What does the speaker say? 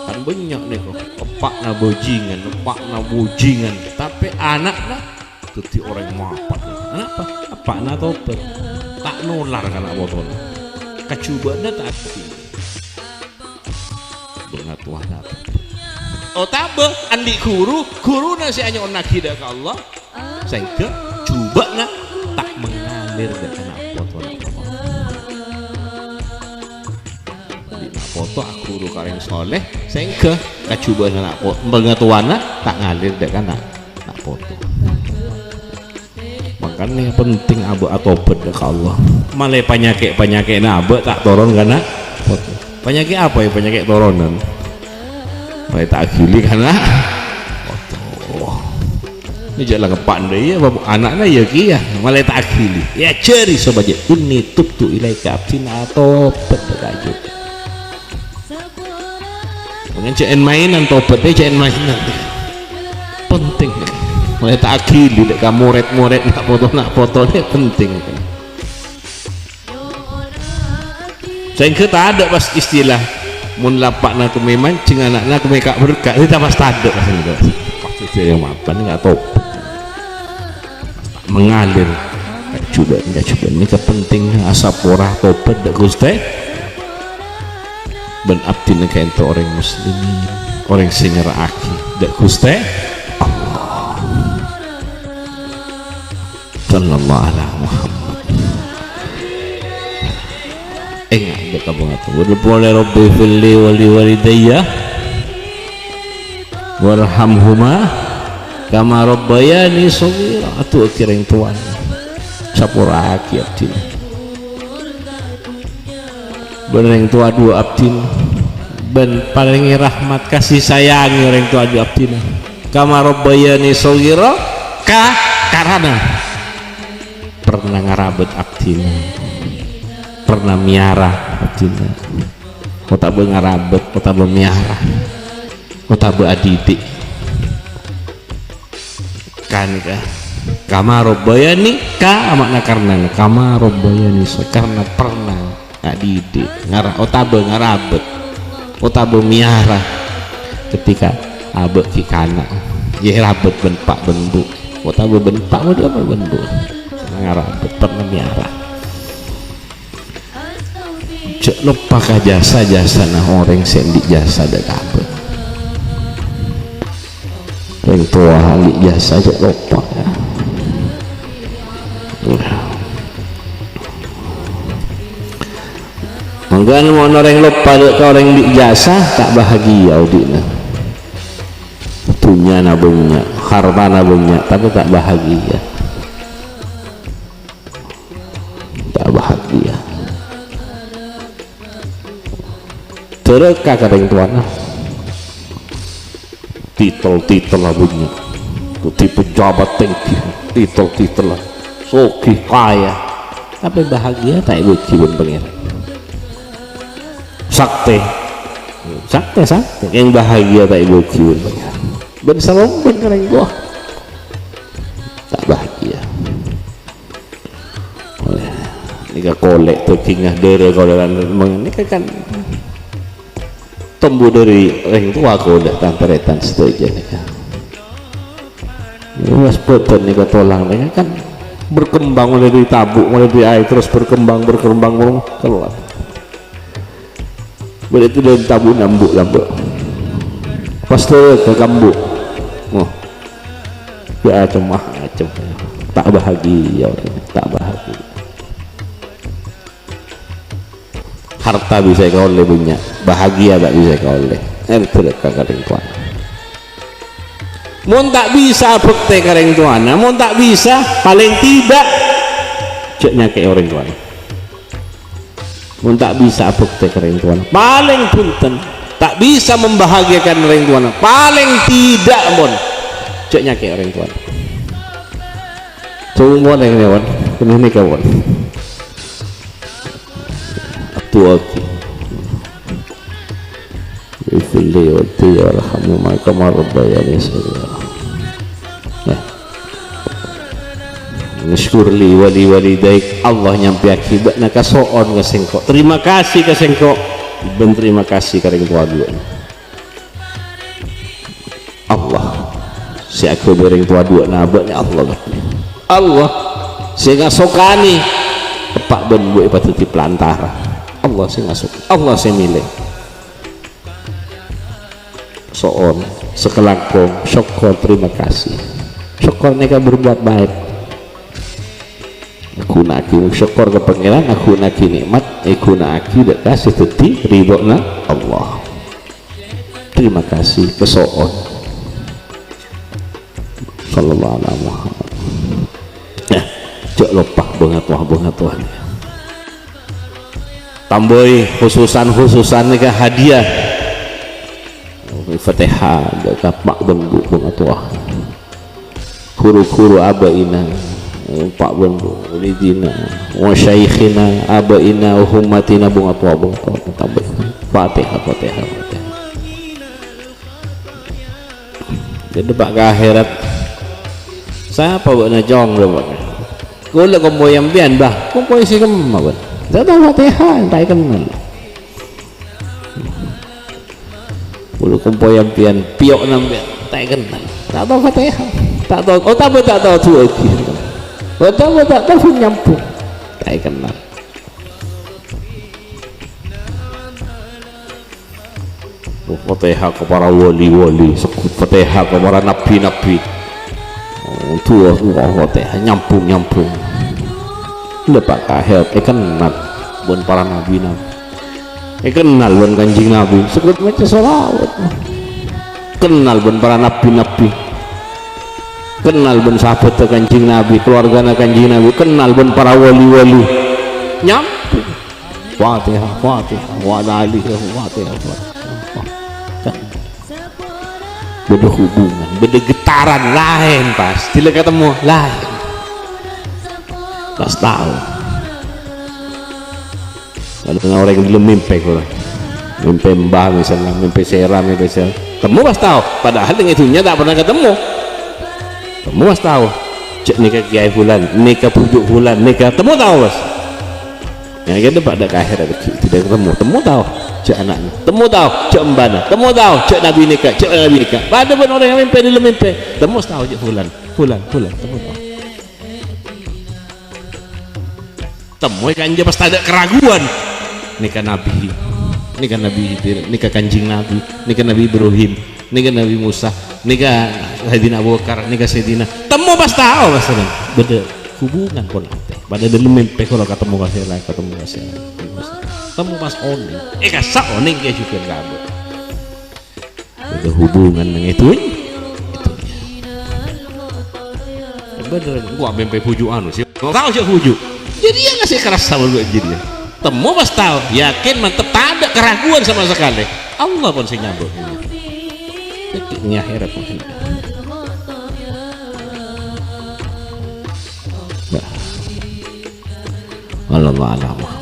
kan banyak nih kok epak na bojingan tapi anak na tuti orang mapat anak apa na toper tak nular kan anak motor kacuba na tapi bengatuan apa oh tabe andi guru na si hanya onak hidak ke Allah sehingga coba na tak mengalir dengan anak motor foto aku ru kareng soleh sehingga kacuban anak pengetahuan tak ngalir dek anak foto makanya penting abu atau beda ke Allah malah penyakit abu tak turun karena foto penyakit apa ya penyakit turunan malah tak gili karena foto ini jalan kepak deh ya anaknya ya kia malah tak gili ya ceri sobat ini tubtu ilaika abdin atau beda kajut jangan mainan tobatnya jangan mainan penting mulai tak gili dek murid nak foto ini penting sehingga tak ada pas istilah mun lapak nak memang cing anak nak mereka berkat kita pas tak ada maksudnya yang mapan nggak tobat mengalir coba ini kepenting asapora tobat dek Gusti ben abdi neka ento orang muslimin orang sing ngerakake dak Gusti Allah sallallahu alaihi Muhammad enggak beta banget boleh rabbi filli wali walidayya warhamhuma kama rabbayani shaghira atuh kireng tuan sapura aki abdi bereng tua dua abdin ben paling rahmat kasih sayangi orang tua dua abdin kama rabbayani shaghira karena pernah ngarabet abdin pernah miara abdin kota ngarabet kota miara kota adidik kan kama rabbayani makna karena kama rabbayani karena pernah didik ngarabet otabe miara ketika abek kikana ya rabet benpak bendu otabe benpak dia bendu ngarabet pernah miara cek lupa ka jasa nah orang sendik jasa dek abek orang tua hali jasa cek lupa ya mungkin mau orang lupa ke orang di jasa tak bahagia udina dunia nabungnya harta nabungnya tapi tak bahagia tereka kadang tuan titel nabungnya putih pejabat tinggi titel sogih kaya tapi bahagia tak ibu kibun pengiran sakte yang bahagia tak ibu kiwin bersama bener gua tak bahagia ini kolek tuh kingah dari koleran ini kan tumbuh dari orang tua aku udah tanteretan setuju nih kan ini mas betul nih ketolang nih kan berkembang mulai dari tabuk mulai dari air terus berkembang keluar berarti dari tabu nambuk pas turun ke kambuk ya cuma tak bahagia tak bahagia harta bisa kau oleh punya bahagia tak bisa kau oleh itu kakak tuan mau tak bisa bukti kareng tuan mau tak bisa paling tidak ceknya kayak orang tuan mau tak bisa bukti kareng tuan paling punten tak bisa membahagiakan orang tuan paling tidak mon ceknya kayak orang tuan semua yang kawan ini kawan tua Ifili wati warhamu maka marbayani nishkurli wali walidaik Allah nyampi akibat na kasoon kasengko terima kasih kasengko ben terima kasih kareng tua dua Allah si aku bereng tua dua nabaknya Allah sehingga sokani tepak ben bu ipatuti pelantara Allah sih masuk Allah saya milih soon sekelangkong syukur terima kasih syukur mereka berbuat baik aku naki syukur ke pangeran aku naki nikmat aku naki dak kasih teti ridho na Allah terima kasih ke soon sallallahu alaihi Muhammad ya cok lupa banget wah tamboi khususan nikah hadiah Fatihah dekat mak bendu tua kuru abaina pak bendu lidina wa syaikhina abaina wa hummatina bunga tua tambah Fatihah jadi pak ke akhirat siapa buat najong dapat gula kompo yang bian bah kompo isi kemana jatuh Fatihah tak kenal bulu kompo yang pian piok nampian tak kenal tak tahu Fatihah tak tahu oh tak tahu tu lagi oh tak tahu nyambung tak kenal Fatihah ke para wali sekut Fatihah ke para nabi tua Fatihah nyambung lepak kahel kenal pun para nabi kenal pun kanjing nabi sekut macam salawat kenal pun para nabi kenal pun sahabat kanjing nabi keluarga kanjing nabi kenal pun para wali nyambung Fatihah wa alaihi Fatihah beda hubungan beda getaran lain pas tidak ketemu lain pas tahu kalau orang yang belum mimpi mbah misalnya mimpi seram temu pas tahu padahal yang itunya tak pernah ketemu temu pas tahu cek nikah kiai fulan nikah pujuk fulan nikah temu tahu pas yang kita pada akhirat tidak ketemu temu tahu cek anaknya temu tahu cek mbana temu tahu cek nabi nikah pada pun orang yang mimpi belum mimpi temu tahu cek fulan temu tahu temu kan dia pasti ada keraguan nikah nabi nikah kanjing nabi nikah nabi Ibrahim nikah nabi Musa nikah Sayyidina Abu Bakar nikah Sayyidina temu pas tahu pas beda hubungan pun pada dalam mimpi kalau ketemu kasih temu pas oning kasak oning kayak juga kabel beda hubungan dengan itunya bener gua mimpi pujukan sih tahu sih pujuk jadi dia ngasih keras sama gue jadi temu pas tahu yakin mantep tak ada keraguan sama sekali Allah pun saya nyambut ini akhirat Allah